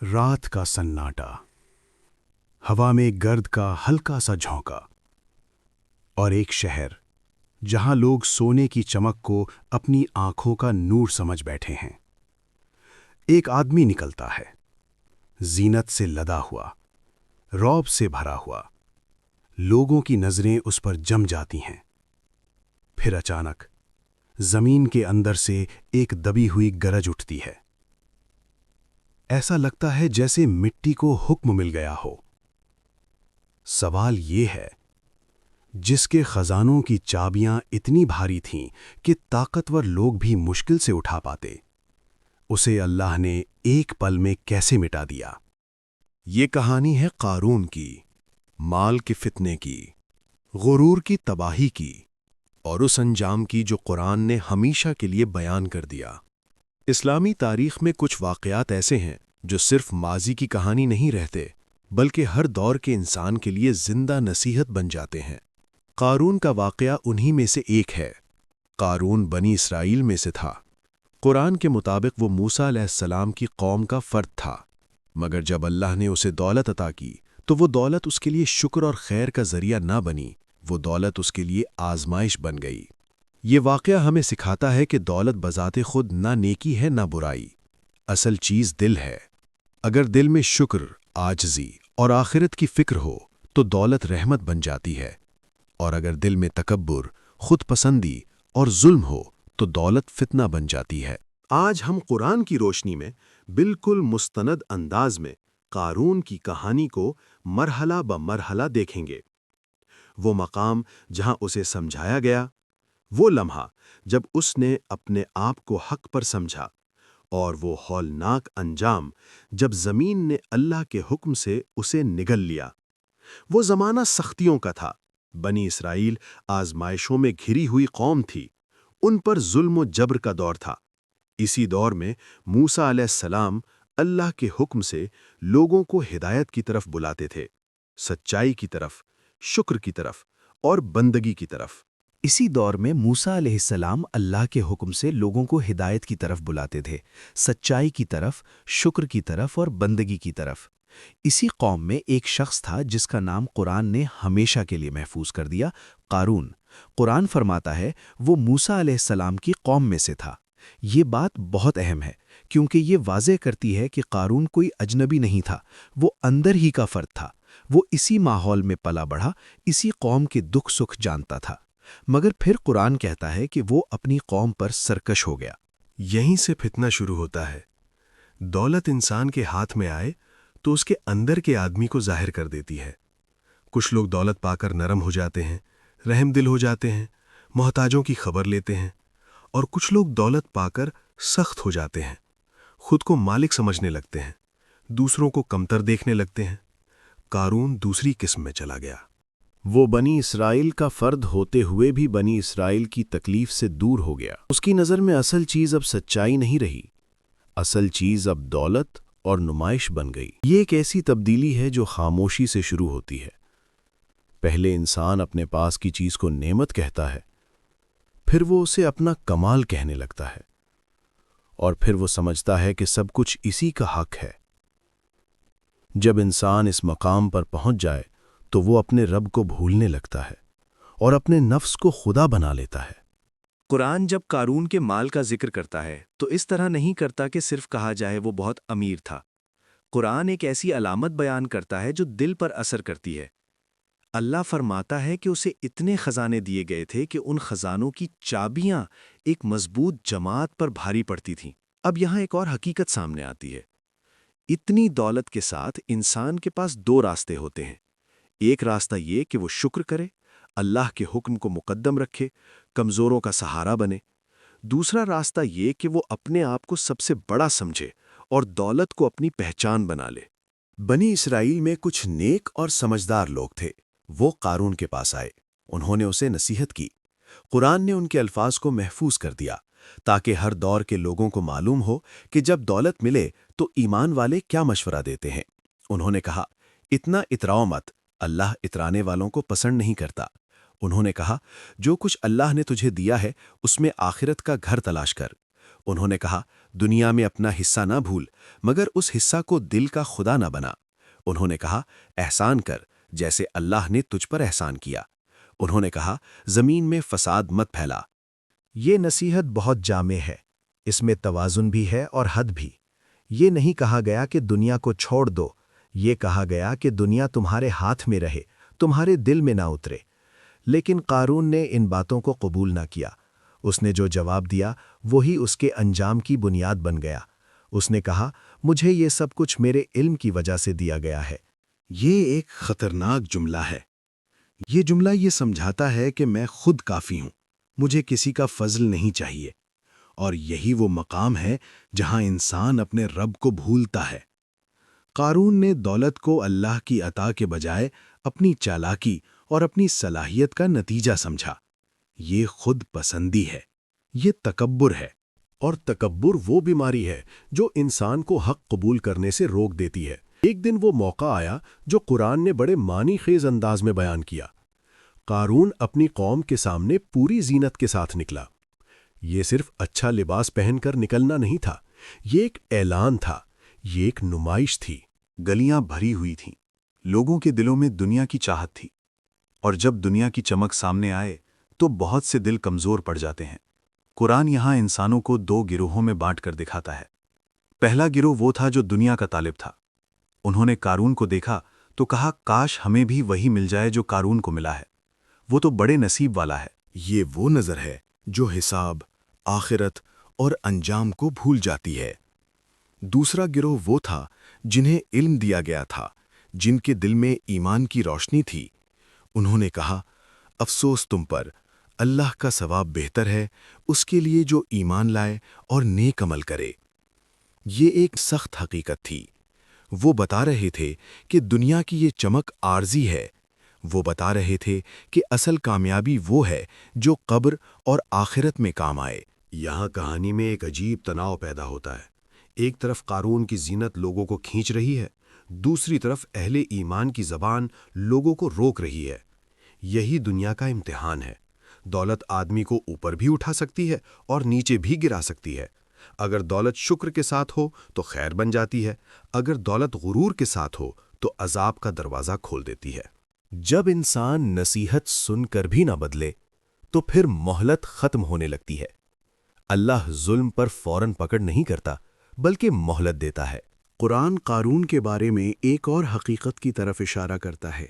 رات کا سناٹا، ہوا میں گرد کا ہلکا سا جھونکا، اور ایک شہر جہاں لوگ سونے کی چمک کو اپنی آنکھوں کا نور سمجھ بیٹھے ہیں۔ ایک آدمی نکلتا ہے، زینت سے لدا ہوا، رعب سے بھرا ہوا، لوگوں کی نظریں اس پر جم جاتی ہیں۔ پھر اچانک زمین کے اندر سے ایک دبی ہوئی گرج اٹھتی ہے۔ ایسا لگتا ہے جیسے مٹی کو حکم مل گیا ہو۔ سوال یہ ہے، جس کے خزانوں کی چابیاں اتنی بھاری تھیں کہ طاقتور لوگ بھی مشکل سے اٹھا پاتے، اسے اللہ نے ایک پل میں کیسے مٹا دیا؟ یہ کہانی ہے قارون کی، مال کے فتنے کی، غرور کی تباہی کی، اور اس انجام کی جو قرآن نے ہمیشہ کے لیے بیان کر دیا۔ اسلامی تاریخ میں کچھ واقعات ایسے ہیں جو صرف ماضی کی کہانی نہیں رہتے، بلکہ ہر دور کے انسان کے لیے زندہ نصیحت بن جاتے ہیں۔ قارون کا واقعہ انہی میں سے ایک ہے۔ قارون بنی اسرائیل میں سے تھا۔ قرآن کے مطابق وہ موسیٰ علیہ السلام کی قوم کا فرد تھا، مگر جب اللہ نے اسے دولت عطا کی تو وہ دولت اس کے لیے شکر اور خیر کا ذریعہ نہ بنی، وہ دولت اس کے لیے آزمائش بن گئی۔ یہ واقعہ ہمیں سکھاتا ہے کہ دولت بذات خود نہ نیکی ہے نہ برائی، اصل چیز دل ہے۔ اگر دل میں شکر، عاجزی اور آخرت کی فکر ہو تو دولت رحمت بن جاتی ہے، اور اگر دل میں تکبر، خود پسندی اور ظلم ہو تو دولت فتنہ بن جاتی ہے۔ آج ہم قرآن کی روشنی میں بالکل مستند انداز میں قارون کی کہانی کو مرحلہ بمرحلہ دیکھیں گے۔ وہ مقام جہاں اسے سمجھایا گیا، وہ لمحہ جب اس نے اپنے آپ کو حق پر سمجھا، اور وہ ہولناک انجام جب زمین نے اللہ کے حکم سے اسے نگل لیا۔ وہ زمانہ سختیوں کا تھا۔ بنی اسرائیل آزمائشوں میں گھری ہوئی قوم تھی، ان پر ظلم و جبر کا دور تھا۔ اسی دور میں موسیٰ علیہ السلام اللہ کے حکم سے لوگوں کو ہدایت کی طرف بلاتے تھے، سچائی کی طرف، شکر کی طرف اور بندگی کی طرف۔ اسی دور میں موسیٰ علیہ السلام اللہ کے حکم سے لوگوں کو ہدایت کی طرف بلاتے تھے، سچائی کی طرف، شکر کی طرف اور بندگی کی طرف۔ اسی قوم میں ایک شخص تھا جس کا نام قرآن نے ہمیشہ کے لیے محفوظ کر دیا، قارون۔ قرآن فرماتا ہے وہ موسیٰ علیہ السلام کی قوم میں سے تھا۔ یہ بات بہت اہم ہے کیونکہ یہ واضح کرتی ہے کہ قارون کوئی اجنبی نہیں تھا، وہ اندر ہی کا فرد تھا۔ وہ اسی ماحول میں پلا بڑھا، اسی قوم کے دکھ سکھ جانتا تھا، مگر پھر قرآن کہتا ہے کہ وہ اپنی قوم پر سرکش ہو گیا۔ یہیں سے فتنہ شروع ہوتا ہے۔ دولت انسان کے ہاتھ میں آئے تو اس کے اندر کے آدمی کو ظاہر کر دیتی ہے۔ کچھ لوگ دولت پا کر نرم ہو جاتے ہیں، رحم دل ہو جاتے ہیں، محتاجوں کی خبر لیتے ہیں، اور کچھ لوگ دولت پا کر سخت ہو جاتے ہیں، خود کو مالک سمجھنے لگتے ہیں، دوسروں کو کمتر دیکھنے لگتے ہیں۔ قارون دوسری قسم میں چلا گیا۔ وہ بنی اسرائیل کا فرد ہوتے ہوئے بھی بنی اسرائیل کی تکلیف سے دور ہو گیا۔ اس کی نظر میں اصل چیز اب سچائی نہیں رہی، اصل چیز اب دولت اور نمائش بن گئی۔ یہ ایک ایسی تبدیلی ہے جو خاموشی سے شروع ہوتی ہے۔ پہلے انسان اپنے پاس کی چیز کو نعمت کہتا ہے، پھر وہ اسے اپنا کمال کہنے لگتا ہے، اور پھر وہ سمجھتا ہے کہ سب کچھ اسی کا حق ہے۔ جب انسان اس مقام پر پہنچ جائے تو وہ اپنے رب کو بھولنے لگتا ہے اور اپنے نفس کو خدا بنا لیتا ہے۔ قرآن جب قارون کے مال کا ذکر کرتا ہے تو اس طرح نہیں کرتا کہ صرف کہا جائے وہ بہت امیر تھا۔ قرآن ایک ایسی علامت بیان کرتا ہے جو دل پر اثر کرتی ہے۔ اللہ فرماتا ہے کہ اسے اتنے خزانے دیے گئے تھے کہ ان خزانوں کی چابیاں ایک مضبوط جماعت پر بھاری پڑتی تھیں۔ اب یہاں ایک اور حقیقت سامنے آتی ہے۔ اتنی دولت کے ساتھ انسان کے پاس دو راستے ہوتے ہیں۔ ایک راستہ یہ کہ وہ شکر کرے، اللہ کے حکم کو مقدم رکھے، کمزوروں کا سہارا بنے۔ دوسرا راستہ یہ کہ وہ اپنے آپ کو سب سے بڑا سمجھے اور دولت کو اپنی پہچان بنا لے۔ بنی اسرائیل میں کچھ نیک اور سمجھدار لوگ تھے۔ وہ قارون کے پاس آئے، انہوں نے اسے نصیحت کی۔ قرآن نے ان کے الفاظ کو محفوظ کر دیا تاکہ ہر دور کے لوگوں کو معلوم ہو کہ جب دولت ملے تو ایمان والے کیا مشورہ دیتے ہیں۔ انہوں نے کہا، اتنا اتراؤ مت، اللہ اترانے والوں کو پسند نہیں کرتا۔ انہوں نے کہا، جو کچھ اللہ نے تجھے دیا ہے اس میں آخرت کا گھر تلاش کر۔ انہوں نے کہا، دنیا میں اپنا حصہ نہ بھول مگر اس حصہ کو دل کا خدا نہ بنا۔ انہوں نے کہا احسان کر جیسے اللہ نے تجھ پر احسان کیا۔ انہوں نے کہا زمین میں فساد مت پھیلا۔ یہ نصیحت بہت جامع ہے، اس میں توازن بھی ہے اور حد بھی۔ یہ نہیں کہا گیا کہ دنیا کو چھوڑ دو، یہ کہا گیا کہ دنیا تمہارے ہاتھ میں رہے، تمہارے دل میں نہ اترے۔ لیکن قارون نے ان باتوں کو قبول نہ کیا۔ اس نے جو جواب دیا وہی اس کے انجام کی بنیاد بن گیا۔ اس نے کہا مجھے یہ سب کچھ میرے علم کی وجہ سے دیا گیا ہے۔ یہ ایک خطرناک جملہ ہے۔ یہ جملہ یہ سمجھاتا ہے کہ میں خود کافی ہوں، مجھے کسی کا فضل نہیں چاہیے، اور یہی وہ مقام ہے جہاں انسان اپنے رب کو بھولتا ہے۔ قارون نے دولت کو اللہ کی عطا کے بجائے اپنی چالاکی اور اپنی صلاحیت کا نتیجہ سمجھا۔ یہ خود پسندی ہے، یہ تکبر ہے، اور تکبر وہ بیماری ہے جو انسان کو حق قبول کرنے سے روک دیتی ہے۔ ایک دن وہ موقع آیا جو قرآن نے بڑے معنی خیز انداز میں بیان کیا۔ قارون اپنی قوم کے سامنے پوری زینت کے ساتھ نکلا۔ یہ صرف اچھا لباس پہن کر نکلنا نہیں تھا، یہ ایک اعلان تھا، یہ ایک نمائش تھی۔ گلیاں بھری ہوئی تھیں، لوگوں کے دلوں میں دنیا کی چاہت تھی، اور جب دنیا کی چمک سامنے آئے تو بہت سے دل کمزور پڑ جاتے ہیں۔ قرآن یہاں انسانوں کو دو گروہوں میں بانٹ کر دکھاتا ہے۔ پہلا گروہ وہ تھا جو دنیا کا طالب تھا۔ انہوں نے قارون کو دیکھا تو کہا کاش ہمیں بھی وہی مل جائے جو قارون کو ملا ہے، وہ تو بڑے نصیب والا ہے۔ یہ وہ نظر ہے جو حساب، آخرت اور انجام کو بھول جاتی ہے۔ دوسرا گروہ وہ تھا جنہیں علم دیا گیا تھا، جن کے دل میں ایمان کی روشنی تھی۔ انہوں نے کہا افسوس تم پر، اللہ کا ثواب بہتر ہے اس کے لیے جو ایمان لائے اور نیک عمل کرے۔ یہ ایک سخت حقیقت تھی۔ وہ بتا رہے تھے کہ دنیا کی یہ چمک عارضی ہے۔ وہ بتا رہے تھے کہ اصل کامیابی وہ ہے جو قبر اور آخرت میں کام آئے۔ یہاں کہانی میں ایک عجیب تناؤ پیدا ہوتا ہے۔ ایک طرف قارون کی زینت لوگوں کو کھینچ رہی ہے، دوسری طرف اہل ایمان کی زبان لوگوں کو روک رہی ہے۔ یہی دنیا کا امتحان ہے۔ دولت آدمی کو اوپر بھی اٹھا سکتی ہے اور نیچے بھی گرا سکتی ہے۔ اگر دولت شکر کے ساتھ ہو تو خیر بن جاتی ہے، اگر دولت غرور کے ساتھ ہو تو عذاب کا دروازہ کھول دیتی ہے۔ جب انسان نصیحت سن کر بھی نہ بدلے تو پھر مہلت ختم ہونے لگتی ہے۔ اللہ ظلم پر فوراً پکڑ نہیں کرتا بلکہ مہلت دیتا ہے۔ قرآن قارون کے بارے میں ایک اور حقیقت کی طرف اشارہ کرتا ہے۔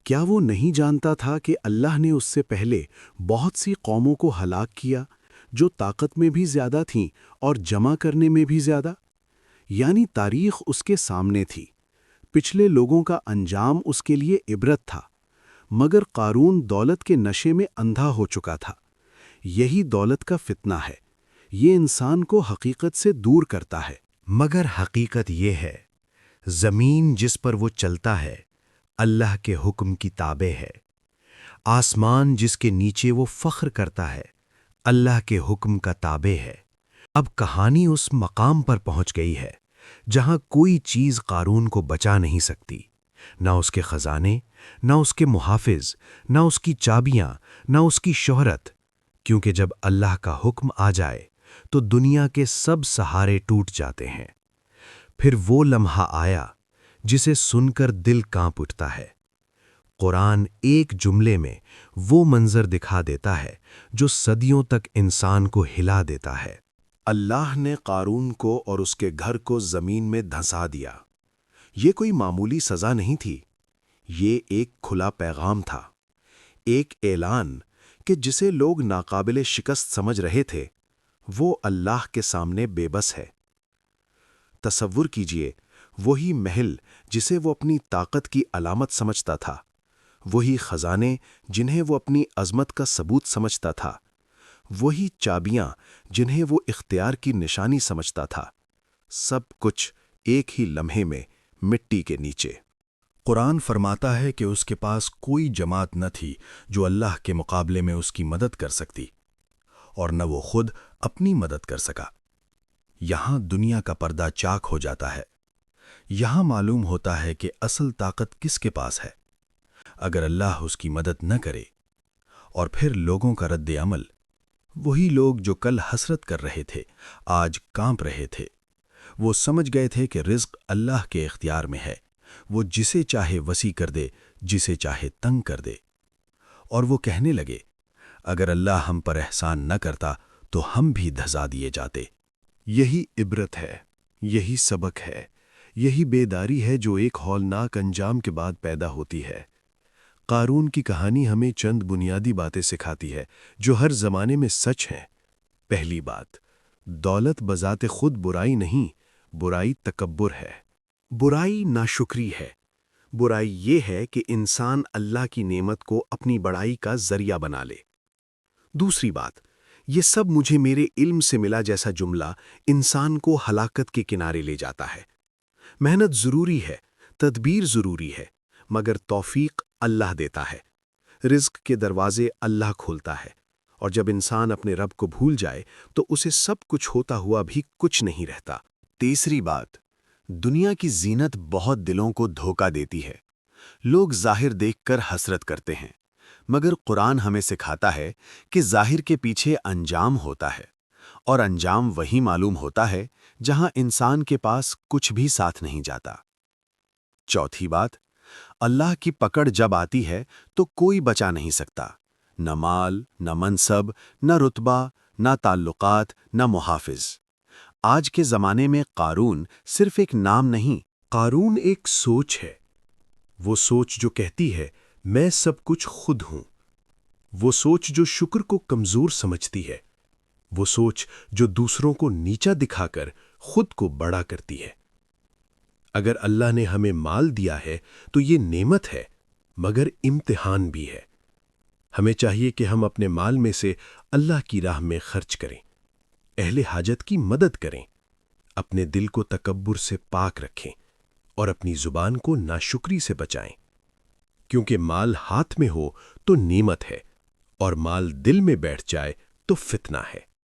کیا وہ نہیں جانتا تھا کہ اللہ نے اس سے پہلے بہت سی قوموں کو ہلاک کیا جو طاقت میں بھی زیادہ تھیں اور جمع کرنے میں بھی زیادہ؟ یعنی تاریخ اس کے سامنے تھی، پچھلے لوگوں کا انجام اس کے لیے عبرت تھا، مگر قارون دولت کے نشے میں اندھا ہو چکا تھا۔ یہی دولت کا فتنہ ہے، یہ انسان کو حقیقت سے دور کرتا ہے۔ مگر حقیقت یہ ہے، زمین جس پر وہ چلتا ہے اللہ کے حکم کی تابع ہے، آسمان جس کے نیچے وہ فخر کرتا ہے اللہ کے حکم کا تابع ہے۔ اب کہانی اس مقام پر پہنچ گئی ہے جہاں کوئی چیز قارون کو بچا نہیں سکتی، نہ اس کے خزانے، نہ اس کے محافظ، نہ اس کی چابیاں، نہ اس کی شہرت، کیونکہ جب اللہ کا حکم آ جائے تو دنیا کے سب سہارے ٹوٹ جاتے ہیں۔ پھر وہ لمحہ آیا جسے سن کر دل کانپ اٹھتا ہے۔ قرآن ایک جملے میں وہ منظر دکھا دیتا ہے جو صدیوں تک انسان کو ہلا دیتا ہے۔ اللہ نے قارون کو اور اس کے گھر کو زمین میں دھنسا دیا۔ یہ کوئی معمولی سزا نہیں تھی، یہ ایک کھلا پیغام تھا، ایک اعلان کہ جسے لوگ ناقابل شکست سمجھ رہے تھے وہ اللہ کے سامنے بے بس ہے۔ تصور کیجئے، وہی محل جسے وہ اپنی طاقت کی علامت سمجھتا تھا، وہی خزانے جنہیں وہ اپنی عظمت کا ثبوت سمجھتا تھا، وہی چابیاں جنہیں وہ اختیار کی نشانی سمجھتا تھا، سب کچھ ایک ہی لمحے میں مٹی کے نیچے۔ قرآن فرماتا ہے کہ اس کے پاس کوئی جماعت نہ تھی جو اللہ کے مقابلے میں اس کی مدد کر سکتی، اور نہ وہ خود اپنی مدد کر سکا۔ یہاں دنیا کا پردہ چاک ہو جاتا ہے۔ یہاں معلوم ہوتا ہے کہ اصل طاقت کس کے پاس ہے اگر اللہ اس کی مدد نہ کرے، اور پھر لوگوں کا رد عمل، وہی لوگ جو کل حسرت کر رہے تھے آج کانپ رہے تھے۔ وہ سمجھ گئے تھے کہ رزق اللہ کے اختیار میں ہے، وہ جسے چاہے وسیع کر دے، جسے چاہے تنگ کر دے۔ اور وہ کہنے لگے، اگر اللہ ہم پر احسان نہ کرتا تو ہم بھی دھسا دیے جاتے۔ یہی عبرت ہے، یہی سبق ہے، یہی بیداری ہے جو ایک ہولناک انجام کے بعد پیدا ہوتی ہے۔ قارون کی کہانی ہمیں چند بنیادی باتیں سکھاتی ہے جو ہر زمانے میں سچ ہیں۔ پہلی بات، دولت بذات خود برائی نہیں، برائی تکبر ہے۔ برائی ناشکری ہے۔ برائی یہ ہے کہ انسان اللہ کی نعمت کو اپنی بڑائی کا ذریعہ بنا لے۔ دوسری بات، یہ سب مجھے میرے علم سے ملا جیسا جملہ انسان کو ہلاکت کے کنارے لے جاتا ہے۔ محنت ضروری ہے، تدبیر ضروری ہے، مگر توفیق اللہ دیتا ہے۔ رزق کے دروازے اللہ کھولتا ہے، اور جب انسان اپنے رب کو بھول جائے تو اسے سب کچھ ہوتا ہوا بھی کچھ نہیں رہتا۔ تیسری بات، دنیا کی زینت بہت دلوں کو دھوکہ دیتی ہے۔ لوگ ظاہر دیکھ کر حسرت کرتے ہیں، مگر قرآن ہمیں سکھاتا ہے کہ ظاہر کے پیچھے انجام ہوتا ہے، اور انجام وہی معلوم ہوتا ہے جہاں انسان کے پاس کچھ بھی ساتھ نہیں جاتا۔ چوتھی بات، اللہ کی پکڑ جب آتی ہے تو کوئی بچا نہیں سکتا، نہ مال، نہ منصب، نہ رتبہ، نہ تعلقات، نہ محافظ۔ آج کے زمانے میں قارون صرف ایک نام نہیں، قارون ایک سوچ ہے۔ وہ سوچ جو کہتی ہے میں سب کچھ خود ہوں۔ وہ سوچ جو شکر کو کمزور سمجھتی ہے۔ وہ سوچ جو دوسروں کو نیچا دکھا کر خود کو بڑا کرتی ہے۔ اگر اللہ نے ہمیں مال دیا ہے تو یہ نعمت ہے، مگر امتحان بھی ہے۔ ہمیں چاہیے کہ ہم اپنے مال میں سے اللہ کی راہ میں خرچ کریں، اہل حاجت کی مدد کریں، اپنے دل کو تکبر سے پاک رکھیں، اور اپنی زبان کو ناشکری سے بچائیں، کیونکہ مال ہاتھ میں ہو تو نعمت ہے، اور مال دل میں بیٹھ جائے تو فتنہ ہے۔